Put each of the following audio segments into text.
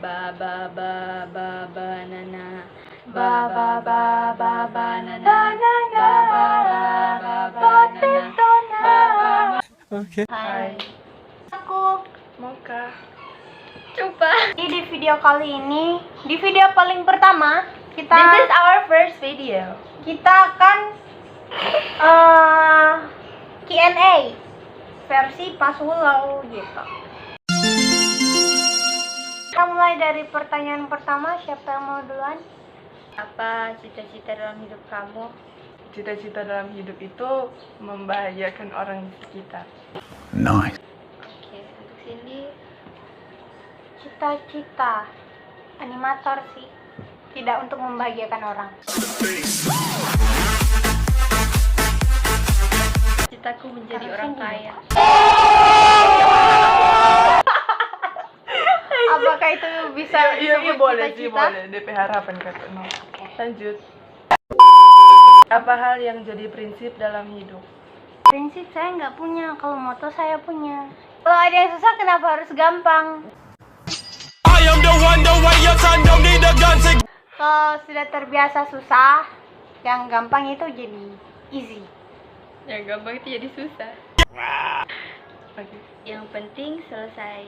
Ba ba ba ba banana. Ba ba ba ba banana. Banana. Potato na. Oke. Hai. Aku Mocha. Coba. di video kali ini, di video paling pertama kita This is our first video. akan Q&A versi Pasulau gitu. Kita mulai dari pertanyaan pertama, siapa yang mau duluan? Apa cita-cita dalam hidup kamu? Cita-cita dalam hidup itu membahagiakan orang di sekitar. Nice. Oke, untuk Cindy. Cita-cita animator sih, tidak untuk membahagiakan orang. Citaku menjadi Karena orang Cindy kaya. Apakah itu bisa Iya disebut boleh sih, cita-cita? boleh. DP harapan kata no. Lanjut. Apa hal yang jadi prinsip dalam hidup? Prinsip saya nggak punya, kalau moto saya punya. Kalau ada yang susah kenapa harus gampang? Kalau sudah terbiasa susah, yang gampang itu jadi easy. Yang gampang itu jadi susah. Oke. Yang penting selesai.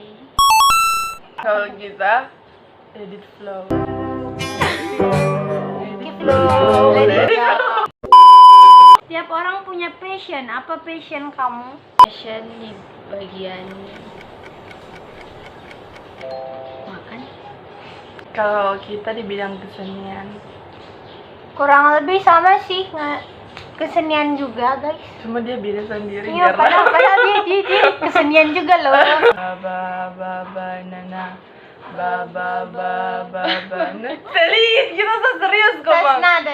Kalau kita edit flow. Keep flow, let it go. Tiap orang punya passion. Apa passion kamu? Passion di bagian makan. Kalau kita di bidang kesenian, Kurang lebih sama sih, kesenian juga guys. cuma dia beda sendiri. Iya, padahal dia kesenian juga loh. Banana. Banana. Serius, kita serius kok, Tes Bang. nada.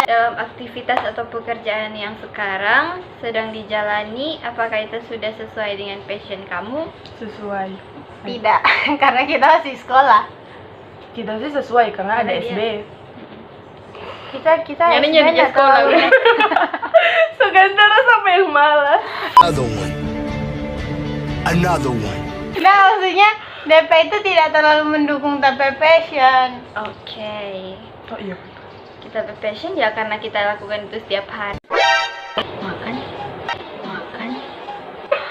Dalam aktivitas atau pekerjaan yang sekarang sedang dijalani, apakah itu sudah sesuai dengan passion kamu? Sesuai. Tidak, karena kita masih sekolah. Kita sih sesuai karena ada Karena dia- SB. Kita Nyarinya SB di nggak sekolah. terlalu- Segantara sama yang malas. Another one. Another one. Nah, maksudnya DP itu tidak terlalu mendukung TP passion. Oke. Oh iya. Kita passion ya karena kita lakukan itu setiap hari. Makan.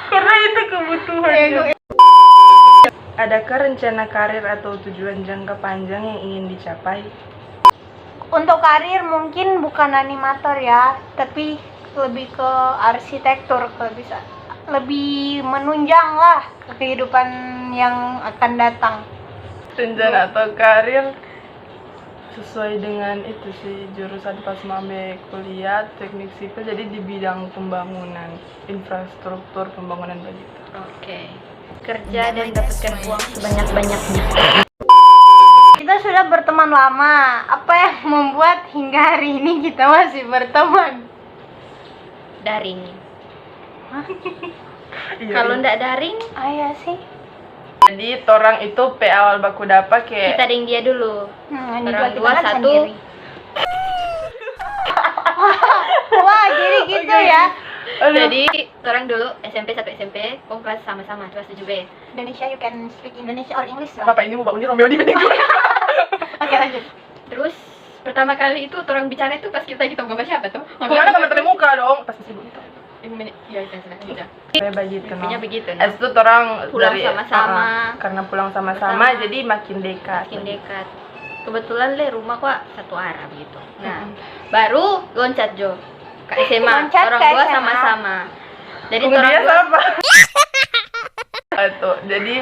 Karena itu kebutuhan. Ego. Adakah rencana karir atau tujuan jangka panjang yang ingin dicapai? Untuk karir mungkin bukan animator ya, tapi lebih ke arsitektur kalau bisa. Lebih menunjang lah ke kehidupan yang akan datang. Rencana atau karir sesuai dengan itu sih jurusan pas mame kuliah teknik sipil, jadi di bidang pembangunan infrastruktur pembangunan begitu. Oke. Kerja dan dapatkan uang sebanyak-banyaknya. Kita sudah berteman lama. Apa yang membuat hingga hari ini kita masih berteman? Daring. Iya, Kalau iya. ndak daring, Iya sih. Jadi torang itu pe awal baku dapa kita kayak ding dia dulu. Ini Orang kita dua, kan satu. sendiri. Wah, jadi gitu Oke. ya. aduh, Jadi orang dulu SMP sampai SMP, kelas sama-sama kelas 7B. Indonesia, you can speak Indonesia or English lah. bapak ini mau bangunnya Romeo di bidang gue. Oke, lanjut. Terus pertama kali itu orang bicara itu pas kita gambar siapa tuh? Kemana kamu tadi muka dong? Pas masih begitu. Ya, sudah. Kayak begitu Intinya no. begitu. Es itu orang Pulang sama-sama. Karena pulang sama-sama Bersama. jadi makin dekat. Makin dekat. Kebetulan le rumah kok satu arah gitu. Nah, Mm-mm. baru loncat Jo ke SMA. Loncat Orang ke dua SMA. sama-sama. Jadi Tunggu, orang dia dua siapa? Itu jadi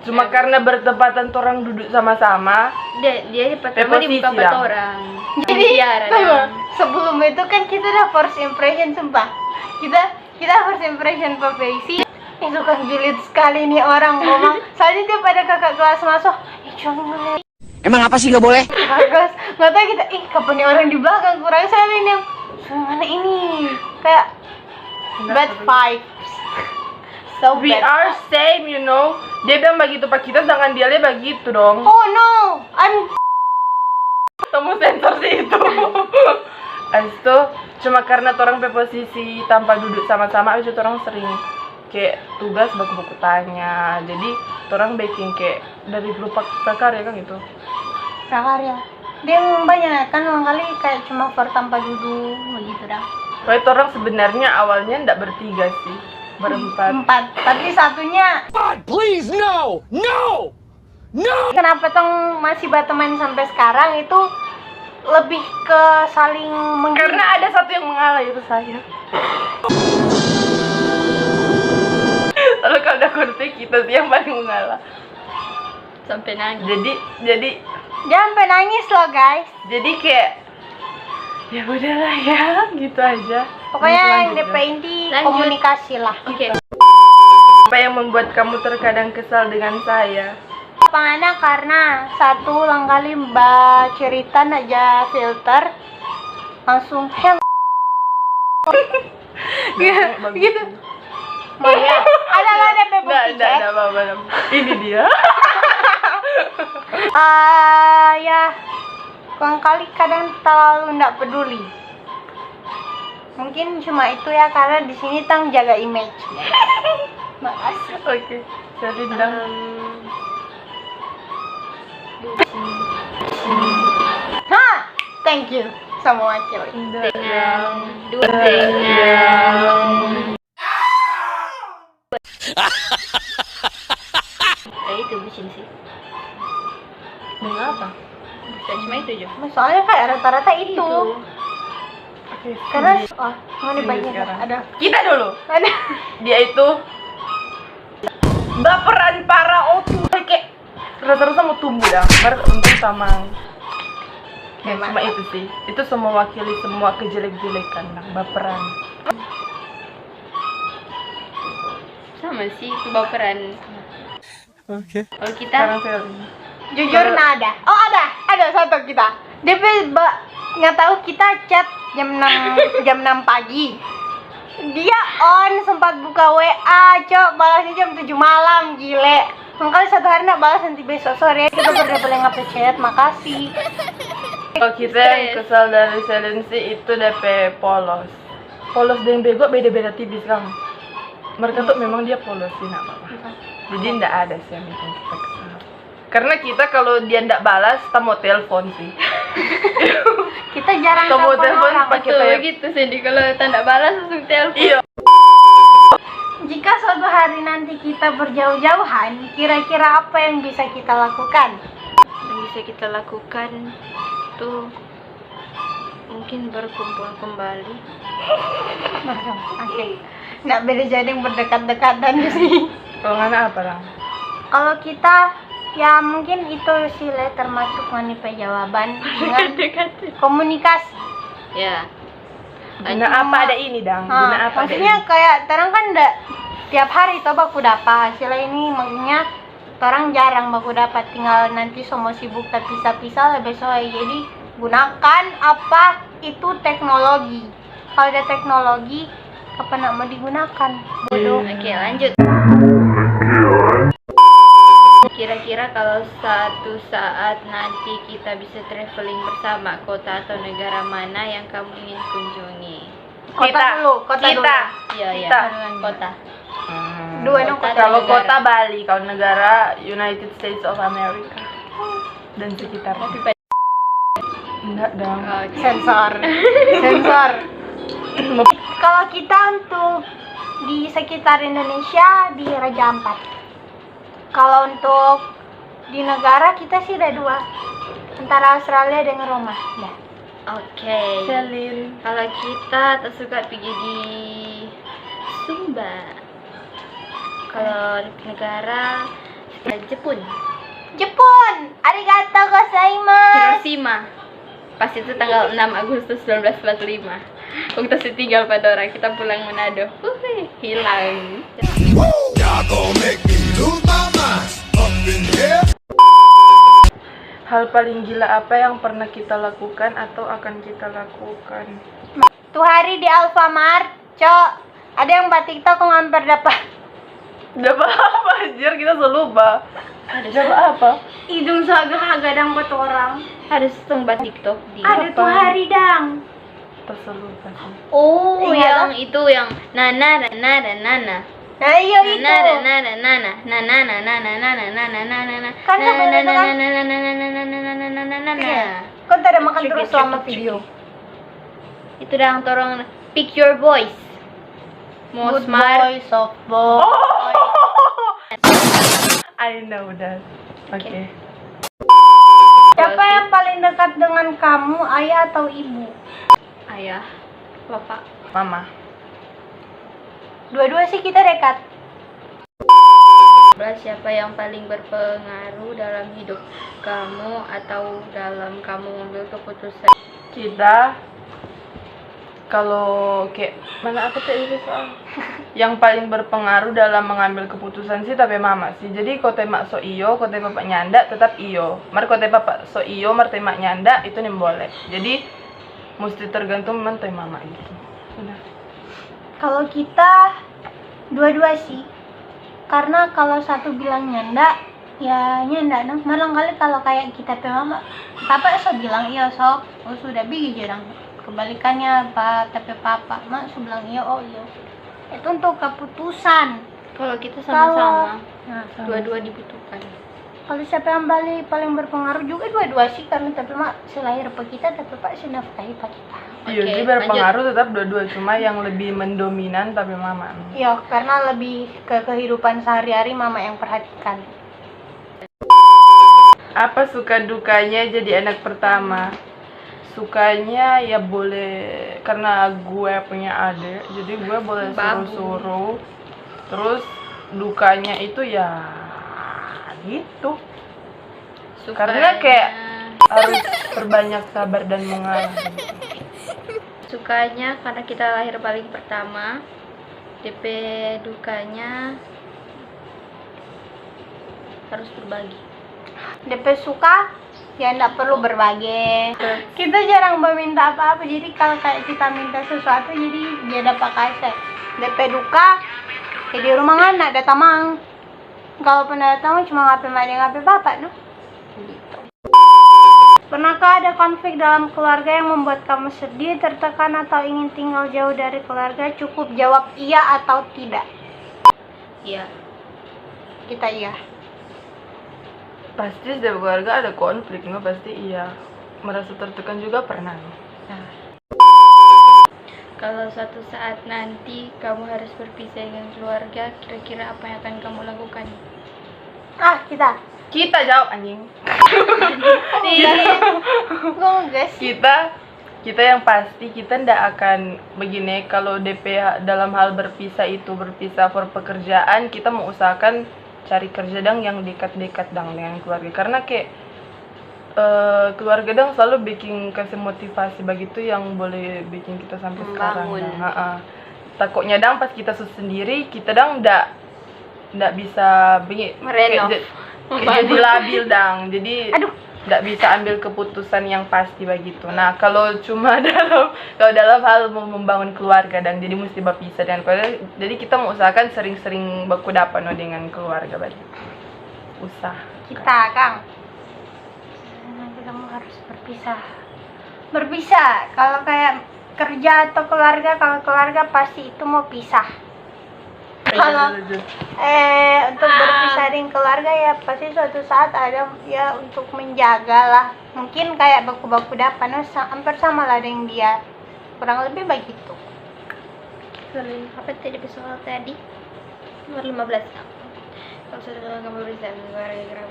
cuma karena bertepatan orang duduk sama-sama. dia pertama Posisi dibuka lah. foto orang. Jadi, Biar tunggu. Sebelum itu kan kita udah first impression, sumpah. Kita first impression profesi. Suka julid sekali nih orang ngomong. Soalnya tiap ada kakak kelas masuk, jangan ngeliat Emang apa sih nggak boleh? kakak kelas. Nggak tahu kita, kapan nih orang di belakang kurang sekali nih. Mana ini? Kayak bad vibes. So We bad. are same, you know. Dia bilang begitu pak kita, sedangkan dia begitu dong. Oh no, I'm Kamu sensor sih itu. Habis itu cuma karena orang posisi tanpa duduk sama-sama, habis itu orang sering kayak tugas buku tanya. Jadi orang baking kayak dari grup prakarya kan gitu. prakarya dia banyak kan kali kayak cuma for tanpa duduk begitu dah. Kayak orang sebenarnya awalnya ndak bertiga sih, berempat. 4, tapi satunya God, please, no! No! No! kenapa tong masih berteman sampai sekarang itu lebih ke saling Karena ada satu yang mengalah, itu saya. Kalau ada konflik kita sih yang paling mengalah. Sampai nangis. Jadi dia sampai nangis loh guys. jadi kayak ya udahlah ya, gitu aja. Pokoknya yang Lanjut, DP inti Lanjut. komunikasi lah. Oke. Apa yang membuat kamu terkadang kesal dengan saya? Apanya karena satu langkali mbak cerita aja filter langsung hell gitu. Oh iya, ada DP bukti chat. Enggak apa-apa. Ini dia. Ya, kali kadang terlalu nggak peduli. Mungkin cuma itu ya karena di sini tang jaga image. Makasih. Oke. Jadi bilang Hah, thank you sama wakil. Itu bucin sih. dengan apa? Bukan cuma itu aja. Soalnya kayak rata-rata itu. Oke. Karena mau Sini dibagiin sekarang. ada. Kita dulu. Ada. Dia itu baperan parah kayak rasa-rasa mau tumbuh dah. Baru untung sama. Ya, cuma itu sih. Itu semua wakili semua kejelek-jelekan, baperan. Sama sih kebaperan. Okay. Kalau kita Sekarang saya Jujur nah ada. Oh ada satu kita. DP nggak tahu kita chat jam 6 pagi. Dia on sempat buka WA, cok balasnya jam 7 malam, gile. Makanya satu hari nak balas nanti besok sore kita boleh nge-chat, makasih. kalau kita yang kesal dari Selensi itu DP polos. Polos dan bego beda-beda tipis kan. Mereka tuh memang dia polos sih nak apa. Jadi ndak ada sih yang bikin kita kesal. Karena kita kalau dia ndak balas, kita mau telepon sih. Kita jarang Kamu telepon orang. pakai betul telepon. gitu sih. Kalau tanda balas langsung telepon. Iya. Jika suatu hari nanti kita berjauh-jauhan, kira-kira apa yang bisa kita lakukan? Yang bisa kita lakukan tuh mungkin berkumpul kembali. Oke. Nggak beda jadi yang berdekat-dekatan sih. Kalau nggak apa lah. Kalau kita ya mungkin itu sih Le, termasuk manipe jawaban dengan komunikasi. Ya. Guna apa ada ini dang? Guna apa ada ini? Maksudnya kayak terang kan ndak tiap hari toh baku dapat hasilnya ini, maksudnya orang jarang baku dapat, tinggal nanti semua sibuk tapi pisah-pisah lah besok. Jadi gunakan apa itu teknologi. Kalau ada teknologi apa nak mau digunakan? Bodoh. Oke, lanjut. Kira-kira kalau suatu saat nanti kita bisa traveling bersama, kota atau negara mana yang kamu ingin kunjungi? Kota dulu. Iya, iya. Kita. Kota. Dua dong Kota kota. Kalau negara. kota Bali, kalau negara United States of America dan sekitarnya. Kopi pada. Enggak dong. Oke. Sensor. Kalau kita untuk di sekitar Indonesia di Raja Ampat. Kalau untuk di negara kita sih ada 2, antara Australia dengan Roma. Ya. Oke. Selin. Kalau kita tersuka pergi di Sumba. Kalau negara Jepun, Jepun. Arigato gozaimasu. Hiroshima. Pas itu tanggal 6 Agustus 1945. Waktu kita tinggal pada orang, kita pulang Manado. Hilang. Y'all gonna make me lose my mind up in here. Hal paling gila apa yang pernah kita lakukan atau akan kita lakukan? Tuh hari di Alfamart, Cok. Ada yang buat TikTok kok hampir dapat. Dapat apa anjir, kita selalu lupa. Dapat apa? Hidung sagah gadang buat orang. Ada setengah TikTok di. Ada tuh hari dang. Kita selalu lupa sih. Oh, yang itu yang Nana dan Nana. Nah iya itu. Kan sampai itu kan. Kau tidak makan terus selama video. Itu dah torong pick your voice. Mau Good smart. boy, soft boy. I know that. Oke. Siapa yang paling dekat dengan kamu, ayah atau ibu? Ayah, bapak. Mama. Dua-dua sih kita dekat. Siapa yang paling berpengaruh dalam hidup kamu atau dalam kamu mengambil keputusan? Kita kalau kayak mana aku tadi soal yang paling berpengaruh dalam mengambil keputusan sih tapi mama sih. Jadi kau temak so iyo, kau temak bapak nyanda tetap iyo. Mari kau temak bapak so iyo, mari temak nyanda itu nih boleh. Jadi mesti tergantung memang temak mama gitu. Udah. Kalau kita dua-dua sih. Karena kalau satu bilang nyanda, ya nyanda nah. Malah kali kalau kayak kita pe mama, papa so bilang iya sok, oh sudah bigi jarang. Kebalikannya pak tapi papa, mak so bilang iya oh iya. Itu untuk keputusan. Kalau kita sama-sama, Nah, dua-dua dibutuhkan. kalau siapa yang paling berpengaruh juga dua-dua sih karena tapi mak selahir pak kita tapi pak sinafkahi pak kita. Iya, Oke, jadi berpengaruh tetap dua-dua, cuma yang lebih mendominan tapi mama. Iya, karena lebih ke kehidupan sehari-hari mama yang perhatikan. Apa suka dukanya jadi anak pertama? Sukanya ya boleh karena gue punya adik, jadi gue boleh Babu. suruh-suruh. Terus dukanya itu ya gitu. Karena kayak harus perbanyak sabar dan mengalah. Sukanya karena kita lahir paling pertama. DP dukanya harus berbagi. DP suka ya enggak perlu berbagi. Kita jarang meminta apa-apa, jadi kalau kayak kita minta sesuatu jadi dia dapat kasih. DP duka ya di rumah kan ada tamang. Kalau pernah datang cuma ngapain ada ngapain bapak no. Gitu. Pernahkah ada konflik dalam keluarga yang membuat kamu sedih, tertekan atau ingin tinggal jauh dari keluarga? Cukup jawab iya atau tidak. Iya. Kita iya. Pasti setiap keluarga ada konflik, nggak pasti iya. Merasa tertekan juga pernah. Nah, Kalau suatu saat nanti kamu harus berpisah dengan keluarga, kira-kira apa yang akan kamu lakukan? Kita jawab anjing. Guys. Kita yang pasti kita ndak akan begini kalau DP dalam hal berpisah for pekerjaan, kita mau usahakan cari kerja yang dekat-dekat dengan keluarga, karena kayak keluarga selalu bikin kasih motivasi begitu yang boleh bikin kita sampai sekarang. Takutnya pas kita sendiri kita ndak bisa Merenov. jadi labil jadi nggak bisa ambil keputusan yang pasti begitu. Nah kalau cuma dalam hal mau membangun keluarga jadi mesti berpisah dengan keluarga, jadi kita mau usahakan sering-sering berkudapan dengan keluarga usaha Kita Kang, nanti kamu harus berpisah kalau kayak kerja atau keluarga. Kalau keluarga pasti itu mau pisah. Kalau untuk berpisah dengan keluarga ya pasti suatu saat ada ya untuk menjaga lah. Mungkin kayak baku-baku dapan hampir sama lah dengan dia, kurang lebih begitu. Apa tadi soal tadi? Nomor 15. Kalau sudah kamu berpisah dengan keluarga,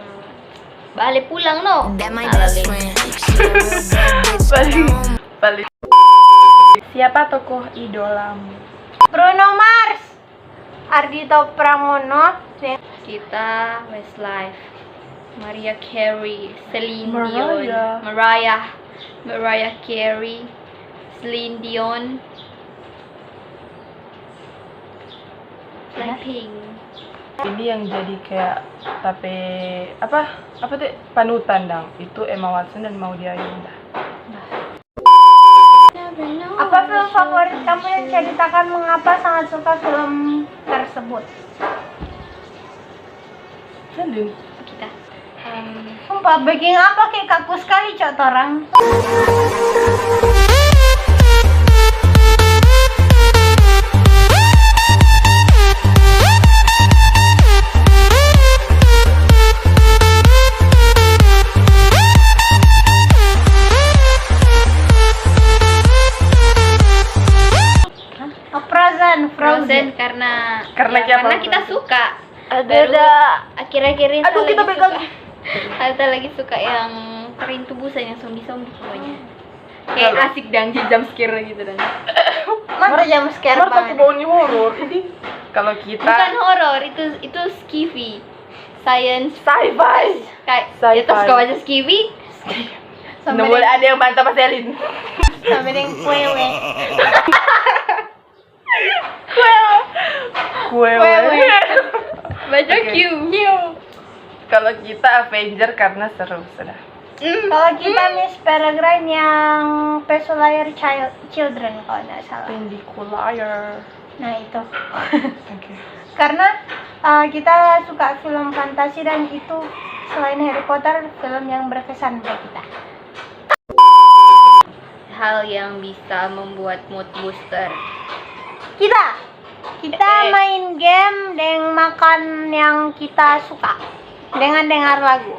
balik pulang no. That my best friend. She a real bad bitch. paling siapa tokoh idolamu? Bruno Mars, Ardhito Pramono, Kita Westlife, Mariah Carey, Celine Mariah. Dion, Mariah Carey, Celine Dion, Blackpink. Ini yang jadi kayak tapi apa tuh panutan itu Emma Watson dan Maudy Ayunda. apa film favorit kamu yang ceritakan mengapa sangat suka film tersebut? Sendiri. Kita Sumpah, baking apa kayak kaku sekali cok orang. Karena Ya, siapa? karena kita suka. Ada Baru akhir-akhir ini Aduh, saya kita lagi pegang. suka. Saya lagi suka yang Train to Busan yang zombie-zombie pokoknya. Kayak asik dan jump scare gitu dan. Masa jam scare Marta banget. kebaunya horor. Ini kalau kita Bukan horor, itu skiffy. Science sci-fi. kayak Sci-fi. ya terus kau aja skiffy. Nggak boleh ada yang bantah Mas Elin. Sampai dengan kue-kue. Kue. Baca Oke. Q. Kalau kita Avenger karena seru sudah. Kalau kita Miss Peregrine yang Pesulayar Children kalau nggak salah. Pendicular. Nah itu. Oke. Karena kita suka film fantasi dan itu selain Harry Potter film yang berkesan buat kita. Hal yang bisa membuat mood booster. Kita main game dan makan yang kita suka dengan dengar lagu.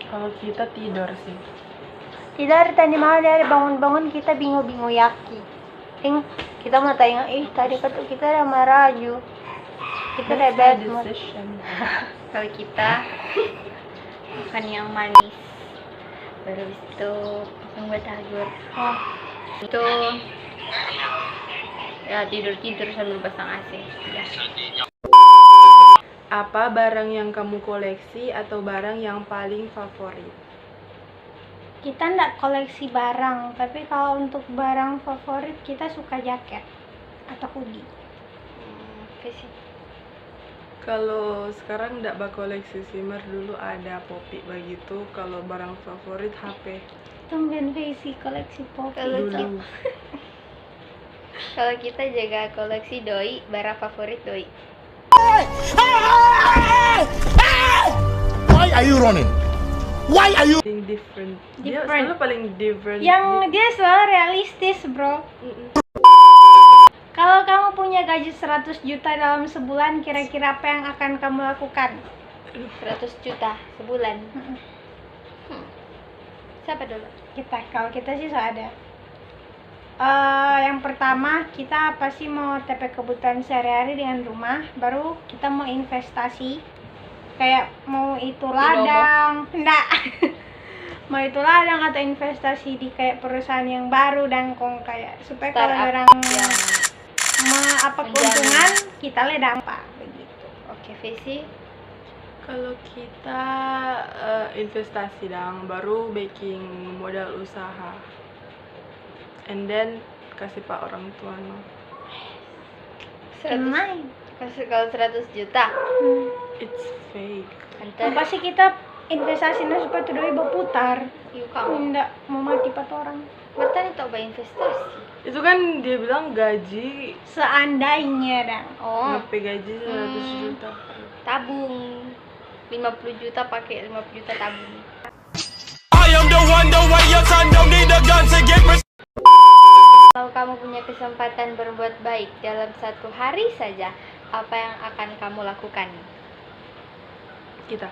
Kalau kita tidur sih. Tidur tadi malam dari bangun-bangun kita bingung-bingung yaki. Kita mau tanya, tadi kata kita ada maraju. Kita ada bad mood. Decision. Kalau kita makan yang manis, baru itu makan batagor. Oh, Itu ya tidur sambil pasang AC. Ya. Apa barang yang kamu koleksi atau barang yang paling favorit? kita nggak koleksi barang, tapi kalau untuk barang favorit kita suka jaket atau hoodie. Oke sih. Kalau sekarang nggak koleksi Simmer, dulu ada Poppy begitu. Kalau barang favorit HP Tumben Faisy koleksi pop. dulu. Kalau kita jaga koleksi doi, barang favorit doi. Why are you running? Why are you? Paling different. Dia Different. selalu paling different. Yang dia selalu realistis, bro. Kalau kamu punya gaji 100 juta dalam sebulan, kira-kira apa yang akan kamu lakukan? 100 juta sebulan. Siapa dulu? Kalau kita sih ada. Yang pertama kita pasti mau TP kebutuhan sehari-hari dengan rumah, baru kita mau investasi kayak mau itu ladang, enggak. Mau itu ladang atau investasi di kayak perusahaan yang baru dan kayak supaya kalau Startup orang yang apa keuntungan kita ledang pak begitu. oke Visi. Kalau kita investasi dong, baru baking modal usaha, and then kasih pak orang tua no. 100. Kalau 100 juta. It's fake. Antar Pasti kita investasinya supaya tuh doi berputar. yuk kamu. Enggak mau mati pat orang. Bertani coba investasi. Itu kan dia bilang gaji, Seandainya dong. Oh, ngapain gaji 100 juta. tabung. 50 juta pakai 50 juta tabung. I am the one your son don't need a gun to get me. Kalau kamu punya kesempatan berbuat baik dalam satu hari saja, apa yang akan kamu lakukan? Kita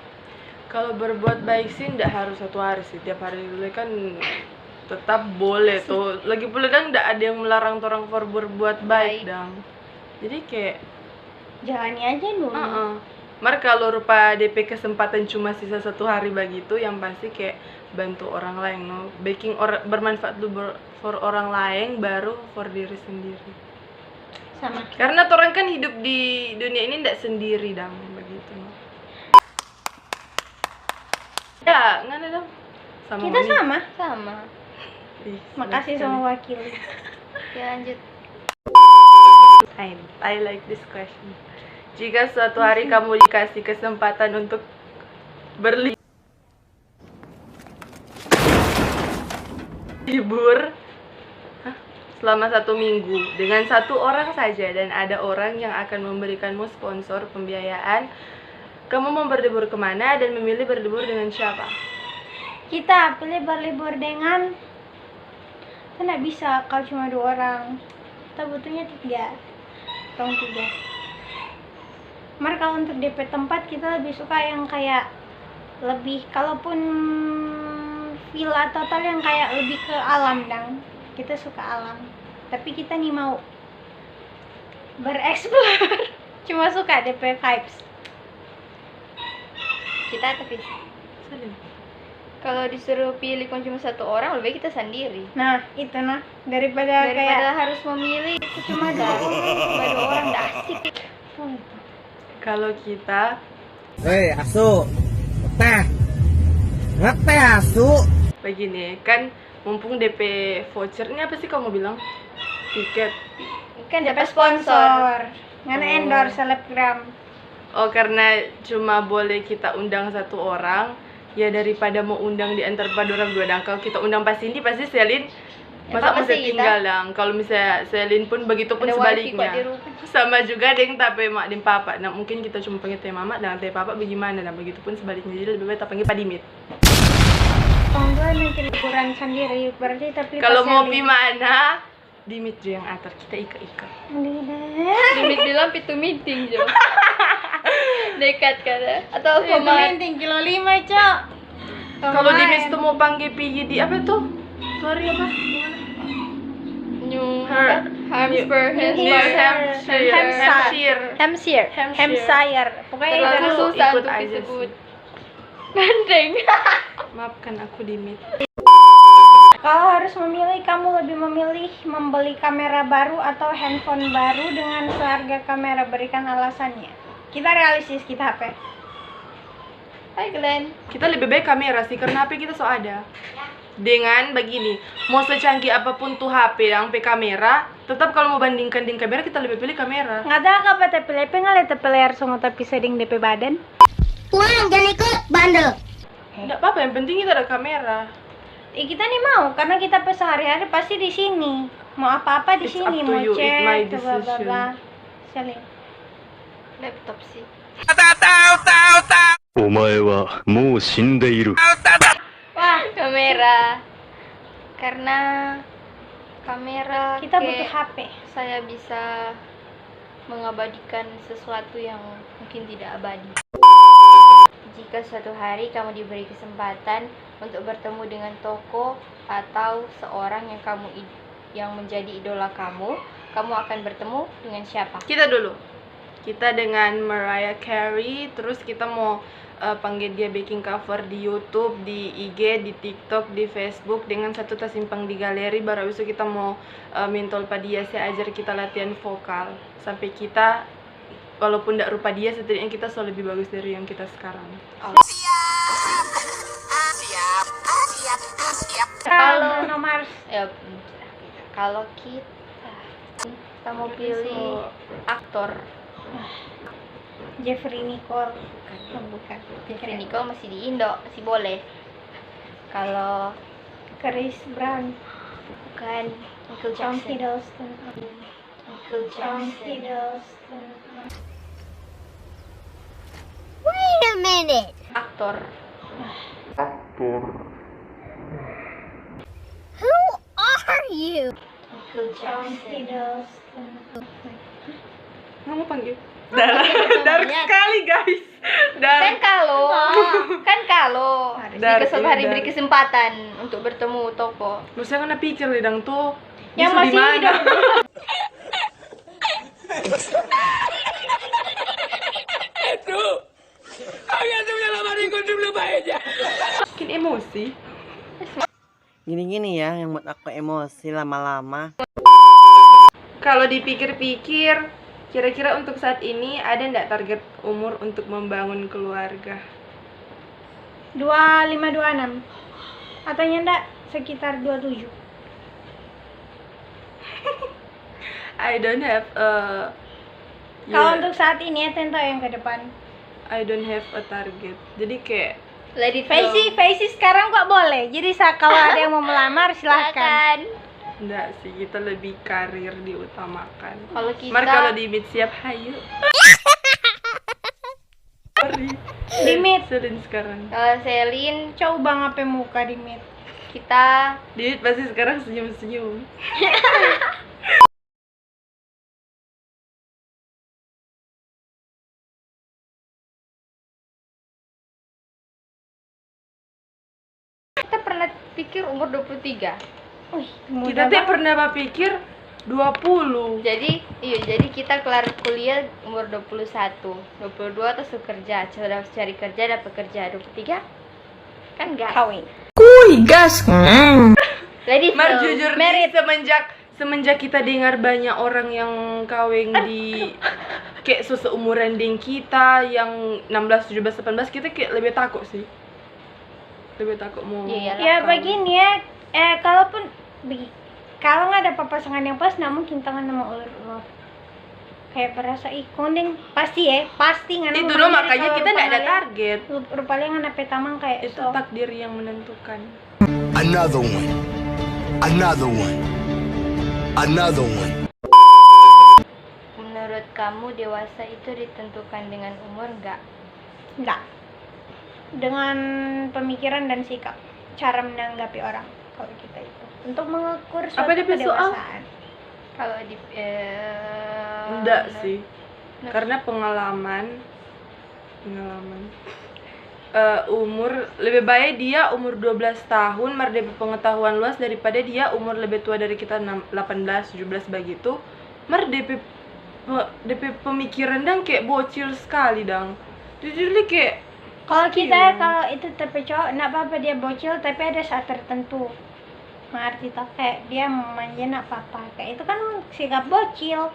kalau berbuat baik sih nggak harus satu hari sih, tiap hari dulu kan tetap boleh tuh. Lagi pula kan nggak ada yang melarang orang berbuat baik dong. Jadi kayak Jalani aja dulu. Mar kalau rupa DP kesempatan cuma sisa satu hari begitu, yang pasti kayak bantu orang lain no, baking bermanfaat dulu for orang lain baru for diri sendiri. Sama. Karena orang kan hidup di dunia ini ndak sendiri dong begitu no. Ya, nggak ada dong. Sama Kita Mami. sama. Sama. Ih, Makasih senang sama wakil. Ya lanjut. sekali. I like this question. Jika suatu hari kamu dikasih kesempatan untuk berlibur selama 1 minggu dengan satu orang saja dan ada orang yang akan memberikanmu sponsor pembiayaan, kamu mau berlibur kemana dan memilih berlibur dengan siapa? Kita pilih berlibur dengan kita nggak bisa kalau cuma 2 orang. Kita butuhnya 3. Orang 3. Mar kalau untuk DP tempat kita lebih suka yang kayak lebih kalaupun villa total yang kayak lebih ke alam dang. Kita suka alam. Tapi kita nih mau bereksplor. Cuma suka DP vibes. Kita tapi kalau disuruh pilih cuma satu orang, lebih baik kita sendiri. Nah, itu nah daripada Daripada kayak harus memilih cuma dua orang dah asik. Kalau kita Hei, asu. Teh. Ngeteh asu. begini kan, mumpung DP voucher ini apa sih kamu bilang? Tiket. Kan DP dapat sponsor. Ngana Oh. endorse selebgram. Oh, karena cuma boleh kita undang satu orang, ya daripada mau undang di antara orang dua dan kalau kita undang pas ini pasti Selin masa apa masa sih kita? tinggal lang. Kalau misalnya Selin pun begitu pun Ada wifi sebaliknya. kok di rumah. Sama juga dengan tape mak dan papa. Nah, mungkin kita cuma panggil teh mama dan teh papa bagaimana, nah begitu pun sebaliknya. Jadi lebih baik kita panggil padimit. Kalau gue nanti liburan sendiri berarti tapi Kalau pas mau yang pi mana? Dimit yang atar kita ika-ika. Limit bilang pitu meeting Jo. Dekat kada. Atau Itu kemarin penting kilo 5, Cok. Kalau Dimit tuh mau panggil pergi di apa tuh? Sorry apa? New Her- Hampshire, New Hampshire. Hampshire. Hampshire. Hampshire. Pokoknya itu terlalu dulu. susah ikut untuk aja disebut. sih. Gandeng. Maafkan aku Dimit. Kalau harus memilih, kamu lebih memilih membeli kamera baru atau handphone baru dengan seharga kamera? Berikan alasannya. Kita realistis, kita HP. Hai Glenn. Kita lebih baik kamera sih karena HP kita so ada. Dengan begini, mau secanggih apapun tuh HP yang kamera, tetap kalau mau bandingkan dengan kamera kita lebih pilih kamera. Nggak ada apa tapi lepe ngeliat tapi layar semua tapi seding DP badan. Pulang jangan ikut bandel. Enggak apa-apa, yang penting kita ada kamera. Kita nih mau karena kita pas sehari-hari pasti di sini. Mau apa-apa di It's sini, up to mau you, it's my chat, bla bla bla. decision. Selin. Laptop sih. お前はもう死んでいる。 Wah, Kamera. Karena kamera kita kayak butuh HP. saya bisa mengabadikan sesuatu yang mungkin tidak abadi. Jika suatu hari kamu diberi kesempatan untuk bertemu dengan tokoh atau seorang yang menjadi idola kamu, kamu akan bertemu dengan siapa? Kita dulu. Kita dengan Mariah Carey, terus kita mau panggil dia baking cover di YouTube, di IG, di TikTok, di Facebook dengan satu tas simpang di galeri. Baru habis itu kita mau mintol pada dia, saya ajar kita latihan vokal sampai kita walaupun tidak rupa dia, setidaknya kita selalu lebih bagus dari yang kita sekarang. Kalau nomor Ya, kalau kita mau pilih aktor. Jeffrey Nicole. Oh, bukan. Jeffrey Nicole masih di Indo, masih boleh. Kalau Chris Brown. bukan Michael Tom Jackson. Hiddleston. Michael Tom Jackson. Hiddleston. Wait a minute. Aktor. Who are you? Michael Tom Jackson. Hiddleston. Nggak mau panggil? Dark sekali guys. Kan kalau Dari- jika suatu hari dari- beri kesempatan untuk bertemu tokoh, Maksudnya kena pikir lidang tuh. Yang bisa masih di mana? hidup. Bikin emosi. Gini-gini ya yang buat aku emosi lama-lama. Kalau dipikir-pikir, kira-kira untuk saat ini ada nggak target umur untuk membangun keluarga? 2526. Atau enggak sekitar 27. I don't have Kalau yeah, untuk saat ini ya tentu yang ke depan. I don't have a target. Jadi kayak let it go. Faisy sekarang kok boleh. Jadi kalau ada yang mau melamar silahkan. enggak sih, kita lebih karir diutamakan. Kalau kita Mari kalau di meet siap, hayu. Sorry. Di meet. Selin sekarang. kalau Selin, Coba ngapain muka di meet. kita Di meet pasti sekarang senyum-senyum. pernah pikir umur 23. Wih, Kita muda tuh banget. pernah berpikir 20. Jadi kita kelar kuliah umur 21, 22 terus kerja, sudah cari kerja, dapat kerja 23 kan enggak. Kawin. Ladies Mar so, jujur nih, semenjak kita dengar banyak orang yang kawin di kayak seumuran dengan kita yang 16, 17, 18, kita kayak lebih takut sih. Lebih takut mau. Iya, Ya kawin. begini ya, kalau nggak ada pasangan yang pas, nggak mungkin tangan sama ulur. Kayak berasa kondeng pasti nggak. Itu loh makanya kita nggak ada target. Rupanya nggak nape tamang kayak Itu so. takdir yang menentukan. Another one. Another one. Another one. Menurut kamu dewasa itu ditentukan dengan umur enggak? Nggak. Dengan pemikiran dan sikap, cara menanggapi orang kalau kita itu untuk mengukur suatu Apa dia soal? kedewasaan. Kalau di Enggak sih. Karena pengalaman umur lebih baik dia umur 12 tahun merdeka pengetahuan luas daripada dia umur lebih tua dari kita 18, 17 begitu. DP pemikiran dan kayak bocil sekali dang. Jujur dia kayak Kalau kita kalau itu tapi cowok, nggak apa-apa dia bocil, tapi ada saat tertentu. Mengerti toh, kayak dia manja nggak apa-apa. Kayak itu kan sikap bocil.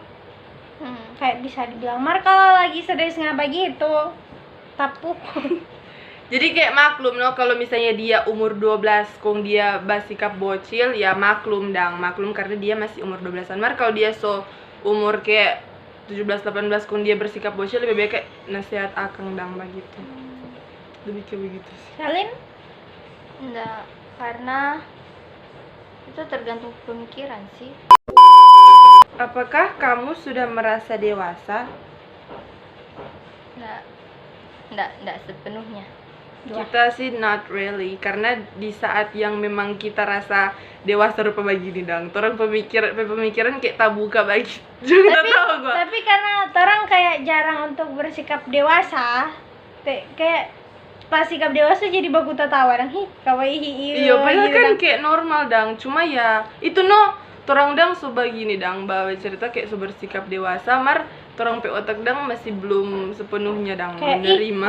Kayak bisa dibilang, Mar kalau lagi serius nggak begitu, tapuk. jadi kayak maklum no kalau misalnya dia umur 12 kong dia bersikap bocil ya maklum karena dia masih umur 12-an. Mar kalau dia umur kayak 17 18 kong dia bersikap bocil lebih baik kayak nasihat akang dang begitu. Lebih kayak begitu sih. Salin? enggak, karena itu tergantung pemikiran sih. Apakah kamu sudah merasa dewasa? Enggak sepenuhnya. Kita sih not really, karena di saat yang memang kita rasa dewasa rupa begini dang, orang pemikiran kayak tak buka bagi juga tahu gua. Tapi karena orang kayak jarang untuk bersikap dewasa, kayak pas sikap dewasa jadi baku tawa dang, kawaii. Iya, padahal gitu kan dang. kayak normal dang, cuma ya itu no, orang dang begini dang, bawa cerita kayak bersikap dewasa, mar orang pe otak dang masih belum sepenuhnya dang Kayak menerima.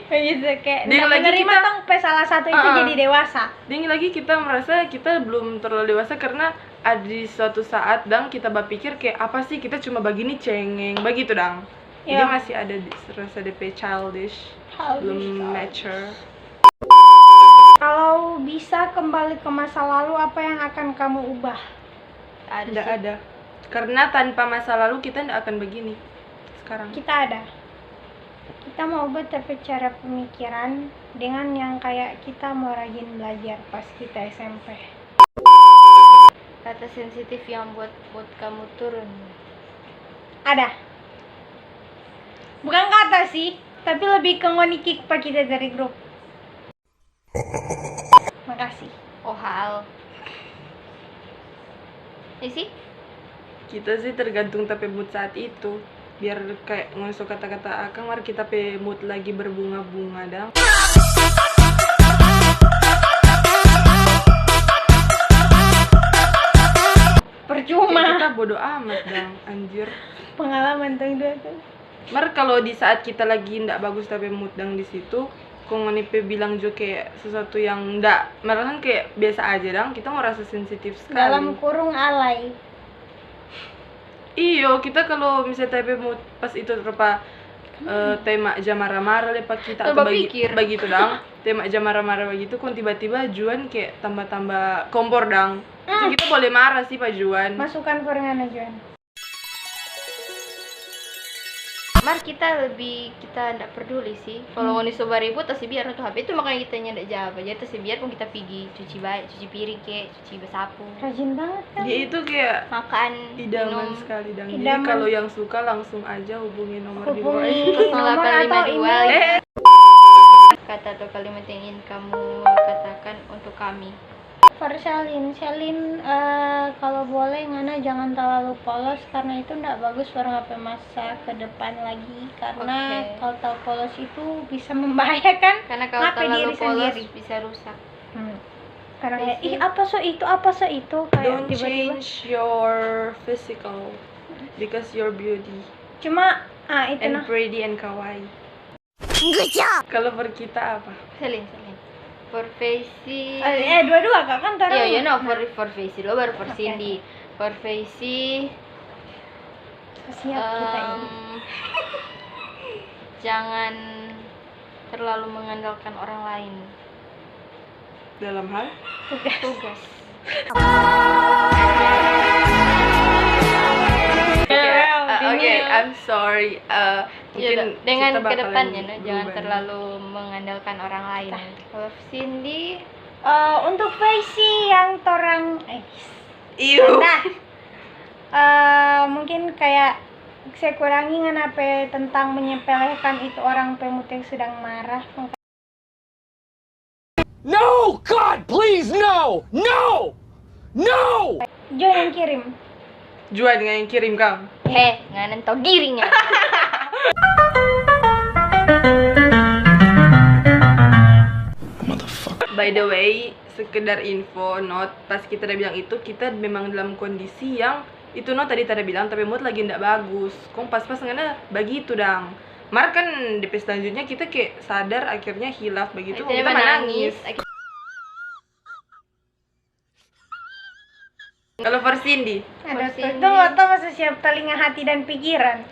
Gitu kayak Dan nggak lagi menerima kita- tong pe salah satu itu jadi dewasa. Dan lagi kita merasa kita belum terlalu dewasa karena ada di suatu saat dang kita berpikir kayak apa sih kita cuma begini cengeng begitu dang. Jadi Iya. masih ada rasa DP childish, belum mature. Kalau bisa kembali ke masa lalu, apa yang akan kamu ubah? Ada Tidak sih. ada. Karena tanpa masa lalu kita tidak akan begini sekarang. Kita ada. Kita mau ubah tapi cara pemikiran dengan yang kayak kita mau rajin belajar pas kita SMP. Kata sensitif yang buat kamu turun. Ada. Bukan kata sih, tapi lebih ke ngonikik pak kita dari grup. Makasih. Oh hal. Sih? Kita sih tergantung tapi mood saat itu. Biar kayak ngosok kata-kata akang, mari kita pe mood lagi berbunga-bunga dang. Percuma. Kayak kita bodoh amat dang, anjir. Pengalaman tuh itu tuh. Mar kalau di saat kita lagi ndak bagus tapi mood dang di situ, kok ngonipe bilang juga kayak sesuatu yang ndak, malahan kayak biasa aja dang, kita mau rasa sensitif sekali. Dalam kurung alay. Iyo, kita kalau misalnya tapi mood pas itu rupa tema aja marah-marah lepas kita atau Coba pikir. begitu dang, tema aja marah-marah begitu, kok tiba-tiba Juan kayak tambah-tambah kompor dang. Jadi kita boleh marah sih Pak Juan. Masukan kurangan ajuan. Mar kita ndak peduli sih. Kalau ngoni soba ribut tasih biar tuh HP itu makanya kita ndak jawab aja tasih biar pun kita pergi cuci piring kek, cuci besapu, Rajin banget kan. Dia itu kayak makan, idaman minum. sekali dang. Jadi Idaman. kalau yang suka langsung aja hubungi nomor di bawah. Hubungi nomor atau 0852. email. Kata atau kalimat yang ingin kamu katakan untuk kami. Salin, kalau boleh ngana jangan terlalu polos karena itu ndak bagus for ngapain masa ke depan lagi karena Oke. kalau tahu polos itu bisa membahayakan Karena kalau ngapain terlalu diri polos sendiri. bisa rusak. Kadang kayak, ih apa so itu kayak Don't tiba-tiba. change your physical because you're beauty Cuma itu and nah. pretty and kawaii. Good job. Kalau per kita apa? Selin. Profesi. Dua-dua kak kan taruh. Iya, no, for Faisy dulu baru for Cindy. For Faisy, Siap kita ini. jangan terlalu mengandalkan orang lain. Dalam hal? Tugas. Oke, I'm sorry. Mungkin Dengan kita bakalan kedepannya, no, jangan berubah. terlalu mengandalkan orang lain. Kalau Cindy, Untuk Faisy yang torang Iu. nah mungkin kayak saya kurangi apa tentang menyepelekan itu orang pemut yang sedang marah. No! God, please, no! No! No! Jo yang kirim. Jual dengan yang kirim kau. nganan tau dirinya. By the way, sekedar info, Not, pas kita udah bilang itu, kita memang dalam kondisi yang itu Not tadi bilang, tapi mood lagi ndak bagus. Kong pas-pas ngana begitu dang. Mar kan DP selanjutnya kita kayak sadar akhirnya hilaf begitu, Akhirnya kita menangis. Kalau for Cindy, Ada Cindy. tuh atau masih siap telinga hati dan pikiran.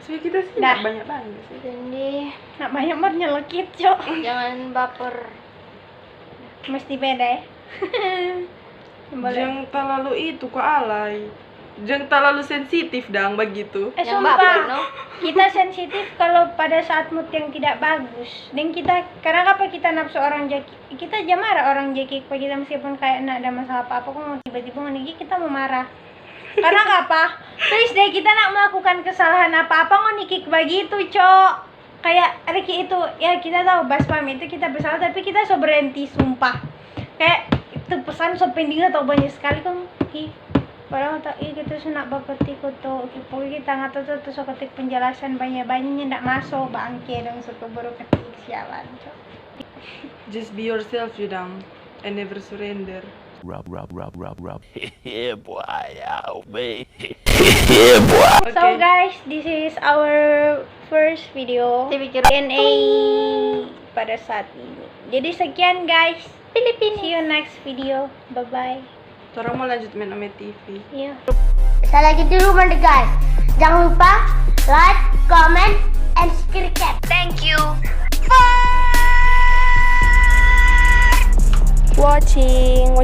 sebenarnya kita sih Dah. nggak banyak sih. Cindy, Nak banyak banget nyelekit, Cok. jangan baper. Mesti beda ya. Boleh. Jangan terlalu itu kok alay. Jangan terlalu sensitif dang begitu. Jangan Sumpah, baper, no? kita sensitif kalau pada saat mood yang tidak bagus. Dan kita, karena apa kita nafsu orang jaki, kita aja marah orang jaki kalau kita meskipun kayak nak ada masalah apa-apa, kok mau tiba-tiba ngomong kita mau marah. Karena apa? Please deh, kita nak melakukan kesalahan apa-apa ngonikik begitu, Cok. Kayak Ricky itu, ya kita tahu Basmam itu kita bersalah, tapi kita so berhenti, sumpah. Kayak itu pesan so pending atau banyak sekali kan. Padahal tak kita sunak baketik atau pokoknya kita nggak tahu tuh so ketik penjelasan banyak-banyaknya ndak masuk bangke dong suka baru ketik sialan, Cok. Just be yourself, you dang, and never surrender. Yeah, boy, oh, man. So guys, this is our first video Saya pikir Q&A pada saat ini. Jadi sekian guys. See you next video. Bye bye. Orang mau lanjut main Ome TV. Iya. Saya lagi dulu mendekat. Jangan lupa like, comment, and subscribe. Thank you. Watching.